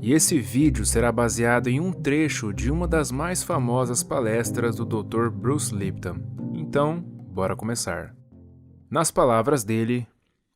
E esse vídeo será baseado em um trecho de uma das mais famosas palestras do Dr. Bruce Lipton. Então, bora começar. Nas palavras dele,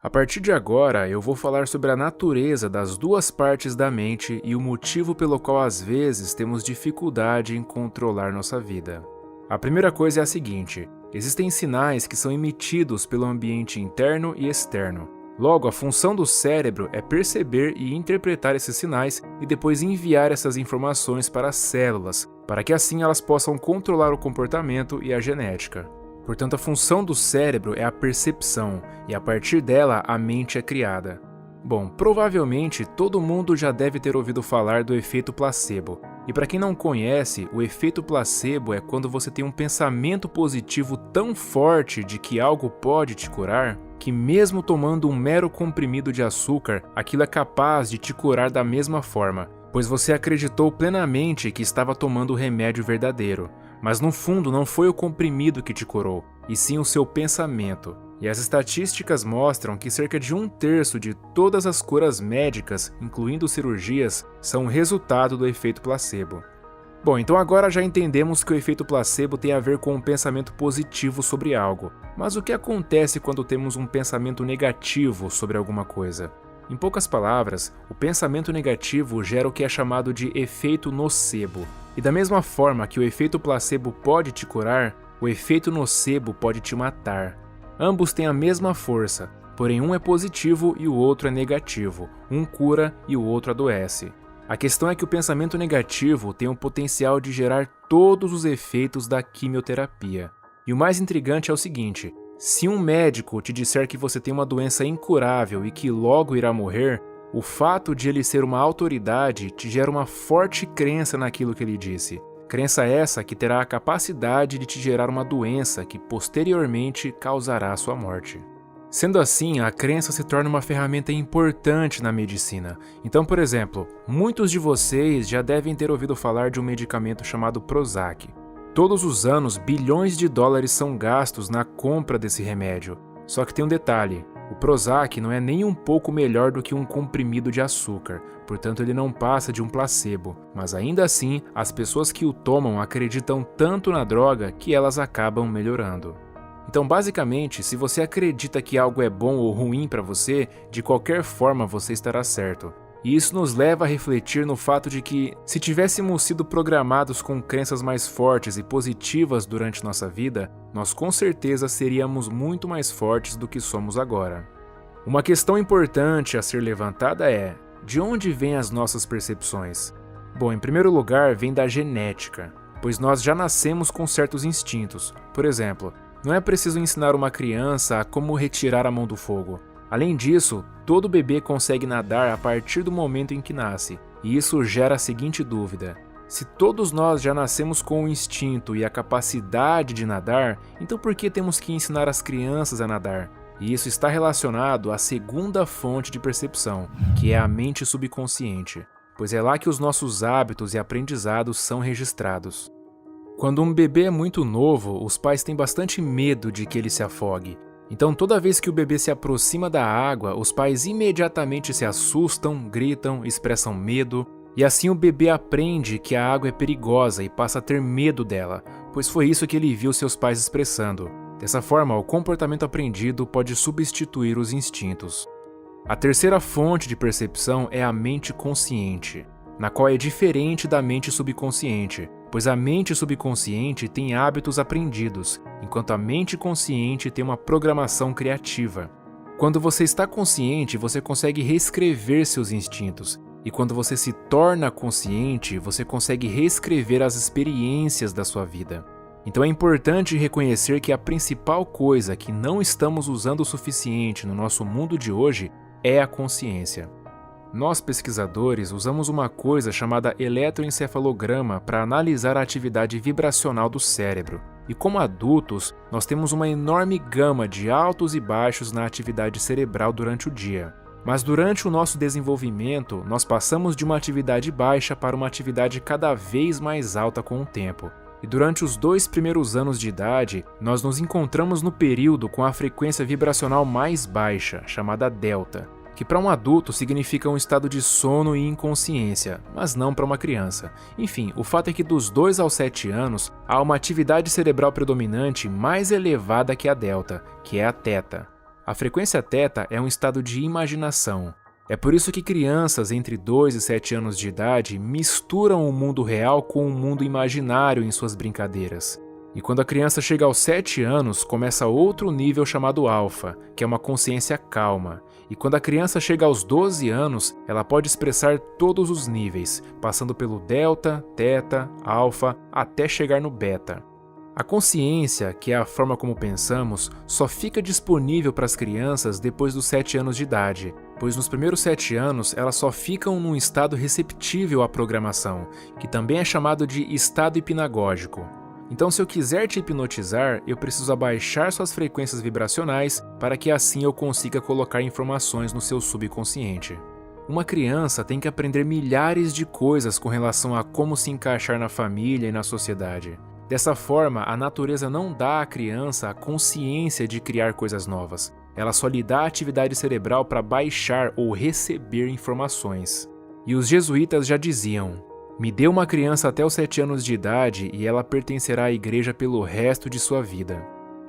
a partir de agora eu vou falar sobre a natureza das duas partes da mente e o motivo pelo qual às vezes temos dificuldade em controlar nossa vida. A primeira coisa é a seguinte: existem sinais que são emitidos pelo ambiente interno e externo. Logo, a função do cérebro é perceber e interpretar esses sinais e depois enviar essas informações para as células, para que assim elas possam controlar o comportamento e a genética. Portanto, a função do cérebro é a percepção, e a partir dela a mente é criada. Bom, provavelmente todo mundo já deve ter ouvido falar do efeito placebo. E para quem não conhece, o efeito placebo é quando você tem um pensamento positivo tão forte de que algo pode te curar, que mesmo tomando um mero comprimido de açúcar, aquilo é capaz de te curar da mesma forma, pois você acreditou plenamente que estava tomando o remédio verdadeiro. Mas no fundo não foi o comprimido que te curou, e sim o seu pensamento. E as estatísticas mostram que cerca de 1/3 de todas as curas médicas, incluindo cirurgias, são resultado do efeito placebo. Bom, então agora já entendemos que o efeito placebo tem a ver com um pensamento positivo sobre algo. Mas o que acontece quando temos um pensamento negativo sobre alguma coisa? Em poucas palavras, o pensamento negativo gera o que é chamado de efeito nocebo. E da mesma forma que o efeito placebo pode te curar, o efeito nocebo pode te matar. Ambos têm a mesma força, porém um é positivo e o outro é negativo. Um cura e o outro adoece. A questão é que o pensamento negativo tem o potencial de gerar todos os efeitos da quimioterapia. E o mais intrigante é o seguinte: se um médico te disser que você tem uma doença incurável e que logo irá morrer, o fato de ele ser uma autoridade te gera uma forte crença naquilo que ele disse. Crença essa que terá a capacidade de te gerar uma doença que posteriormente causará a sua morte. Sendo assim, a crença se torna uma ferramenta importante na medicina. Então, por exemplo, muitos de vocês já devem ter ouvido falar de um medicamento chamado Prozac. Todos os anos, bilhões de dólares são gastos na compra desse remédio. Só que tem um detalhe: o Prozac não é nem um pouco melhor do que um comprimido de açúcar, portanto ele não passa de um placebo. Mas ainda assim, as pessoas que o tomam acreditam tanto na droga que elas acabam melhorando. Então, basicamente, se você acredita que algo é bom ou ruim para você, de qualquer forma você estará certo. E isso nos leva a refletir no fato de que, se tivéssemos sido programados com crenças mais fortes e positivas durante nossa vida, nós com certeza seríamos muito mais fortes do que somos agora. Uma questão importante a ser levantada é: de onde vêm as nossas percepções? Bom, em primeiro lugar, vem da genética, pois nós já nascemos com certos instintos. Por exemplo, não é preciso ensinar uma criança a como retirar a mão do fogo. Além disso, todo bebê consegue nadar a partir do momento em que nasce, e isso gera a seguinte dúvida: se todos nós já nascemos com o instinto e a capacidade de nadar, então por que temos que ensinar as crianças a nadar? E isso está relacionado à segunda fonte de percepção, que é a mente subconsciente, pois é lá que os nossos hábitos e aprendizados são registrados. Quando um bebê é muito novo, os pais têm bastante medo de que ele se afogue. Então, toda vez que o bebê se aproxima da água, os pais imediatamente se assustam, gritam, expressam medo, e assim o bebê aprende que a água é perigosa e passa a ter medo dela, pois foi isso que ele viu seus pais expressando. Dessa forma, o comportamento aprendido pode substituir os instintos. A terceira fonte de percepção é a mente consciente, na qual é diferente da mente subconsciente, pois a mente subconsciente tem hábitos aprendidos, enquanto a mente consciente tem uma programação criativa. Quando você está consciente, você consegue reescrever seus instintos, e quando você se torna consciente, você consegue reescrever as experiências da sua vida. Então é importante reconhecer que a principal coisa que não estamos usando o suficiente no nosso mundo de hoje é a consciência. Nós, pesquisadores, usamos uma coisa chamada eletroencefalograma para analisar a atividade vibracional do cérebro. E como adultos, nós temos uma enorme gama de altos e baixos na atividade cerebral durante o dia. Mas durante o nosso desenvolvimento, nós passamos de uma atividade baixa para uma atividade cada vez mais alta com o tempo. E durante os 2 primeiros anos de idade, nós nos encontramos no período com a frequência vibracional mais baixa, chamada delta. que para um adulto significa um estado de sono e inconsciência, mas não para uma criança. Enfim, o fato é que dos 2 aos 7 anos há uma atividade cerebral predominante mais elevada que a delta, que é a teta. A frequência teta é um estado de imaginação. É por isso que crianças entre 2 e 7 anos de idade misturam o mundo real com o mundo imaginário em suas brincadeiras. E quando a criança chega aos 7 anos, começa outro nível chamado alfa, que é uma consciência calma. E quando a criança chega aos 12 anos, ela pode expressar todos os níveis, passando pelo delta, teta, alfa, até chegar no beta. A consciência, que é a forma como pensamos, só fica disponível para as crianças depois dos 7 anos de idade, pois nos primeiros 7 anos elas só ficam num estado receptível à programação, que também é chamado de estado hipnagógico. Então, se eu quiser te hipnotizar, eu preciso abaixar suas frequências vibracionais para que assim eu consiga colocar informações no seu subconsciente. Uma criança tem que aprender milhares de coisas com relação a como se encaixar na família e na sociedade. Dessa forma, a natureza não dá à criança a consciência de criar coisas novas. Ela só lhe dá a atividade cerebral para baixar ou receber informações. E os jesuítas já diziam: me dê uma criança até os 7 anos de idade e ela pertencerá à igreja pelo resto de sua vida.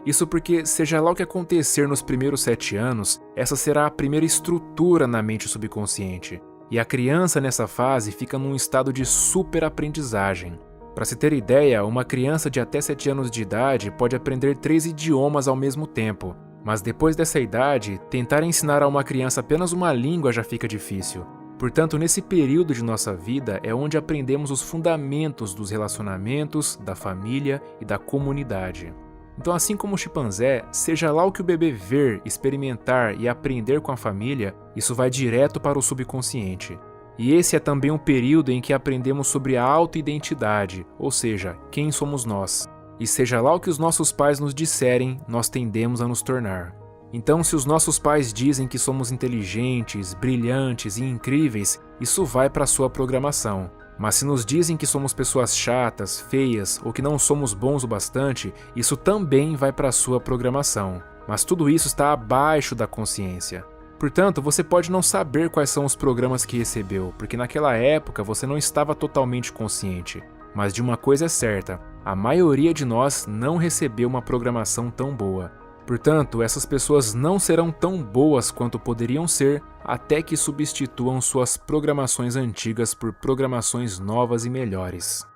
Isso porque, seja lá o que acontecer nos primeiros 7 anos, essa será a primeira estrutura na mente subconsciente. E a criança nessa fase fica num estado de superaprendizagem. Para se ter ideia, uma criança de até 7 anos de idade pode aprender 3 idiomas ao mesmo tempo. Mas depois dessa idade, tentar ensinar a uma criança apenas uma língua já fica difícil. Portanto, nesse período de nossa vida é onde aprendemos os fundamentos dos relacionamentos, da família e da comunidade. Então, assim como o chimpanzé, seja lá o que o bebê ver, experimentar e aprender com a família, isso vai direto para o subconsciente. E esse é também um período em que aprendemos sobre a autoidentidade, ou seja, quem somos nós. E seja lá o que os nossos pais nos disserem, nós tendemos a nos tornar. Então, se os nossos pais dizem que somos inteligentes, brilhantes e incríveis, isso vai para a sua programação. Mas se nos dizem que somos pessoas chatas, feias ou que não somos bons o bastante, isso também vai para a sua programação. Mas tudo isso está abaixo da consciência. Portanto, você pode não saber quais são os programas que recebeu, porque naquela época você não estava totalmente consciente. Mas de uma coisa é certa, a maioria de nós não recebeu uma programação tão boa. Portanto, essas pessoas não serão tão boas quanto poderiam ser até que substituam suas programações antigas por programações novas e melhores.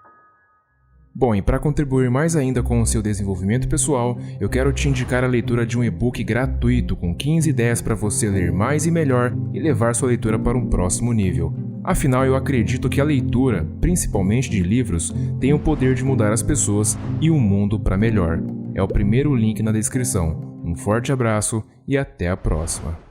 Bom, e para contribuir mais ainda com o seu desenvolvimento pessoal, eu quero te indicar a leitura de um e-book gratuito com 15 ideias para você ler mais e melhor e levar sua leitura para um próximo nível. Afinal, eu acredito que a leitura, principalmente de livros, tem o poder de mudar as pessoas e o mundo para melhor. É o primeiro link na descrição. Um forte abraço e até a próxima.